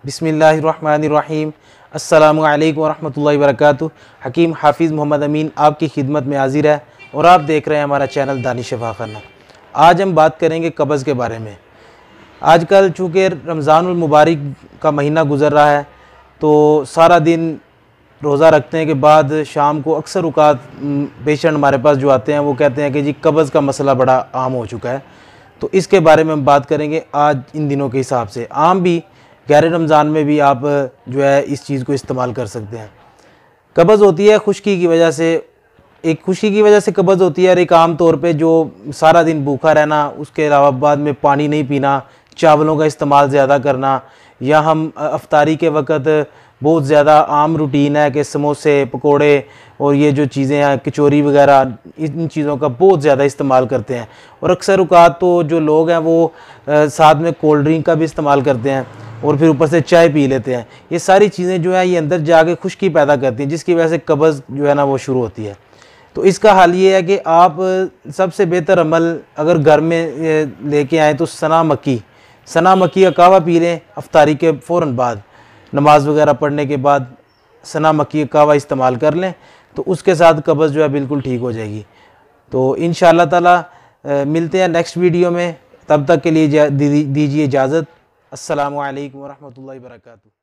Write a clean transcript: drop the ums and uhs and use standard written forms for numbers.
बिस्मिल्लाहिर्रहमानिर्रहीम। अस्सलामु अलैकुम वरहमतुल्लाहि वबरकातुहू। हकीम हाफिज़ मोहम्मद अमीन आपकी खिदमत में हाजिर है और आप देख रहे हैं हमारा चैनल दानिश शफाखाना। आज हम बात करेंगे कब्ज़ के बारे में। आजकल चूँकि रमज़ानुल मुबारक का महीना गुज़र रहा है तो सारा दिन रोज़ा रखने के बाद शाम को अक्सर औक़ात पेशेंट हमारे पास जो आते हैं वो कहते हैं कि जी कब्ज़ का मसला बड़ा आम हो चुका है। तो इसके बारे में हम बात करेंगे आज इन दिनों के हिसाब से। आम भी गैर रमज़ान में भी आप जो है इस चीज़ को इस्तेमाल कर सकते हैं। कब्ज़ होती है खुश्की की वजह से, एक खुश्की की वजह से कब्ज़ होती है और एक आम तौर पे जो सारा दिन भूखा रहना, उसके अलावा बाद में पानी नहीं पीना, चावलों का इस्तेमाल ज़्यादा करना, या हम अफ्तारी के वक़्त बहुत ज़्यादा आम रूटीन है कि समोसे, पकोड़े और ये जो चीज़ें हैं कचौरी वगैरह, इन चीज़ों का बहुत ज़्यादा इस्तेमाल करते हैं। और अक्सर औक़ात तो जो लोग हैं वो साथ में कोल्ड ड्रिंक का भी इस्तेमाल करते हैं और फिर ऊपर से चाय पी लेते हैं। ये सारी चीज़ें जो है ये अंदर जाके खुश्की पैदा करती हैं, जिसकी वजह से कब्ज़ जो है ना वो शुरू होती है। तो इसका हल ये है कि आप सबसे बेहतर अमल अगर घर में लेके आएँ तो सना मक्की का कहवा पी लें। अफ्तारी के फ़ौरन बाद, नमाज वगैरह पढ़ने के बाद सना मक्की का कहवा इस्तेमाल कर लें तो उसके साथ कब्ज़ जो है बिल्कुल ठीक हो जाएगी। तो इंशाअल्लाह ताला मिलते हैं नेक्स्ट वीडियो में। तब तक के लिए दीजिए इजाज़त। अस्सलामु अलैकुम वरहमतुल्लाहि वबरकातुहू।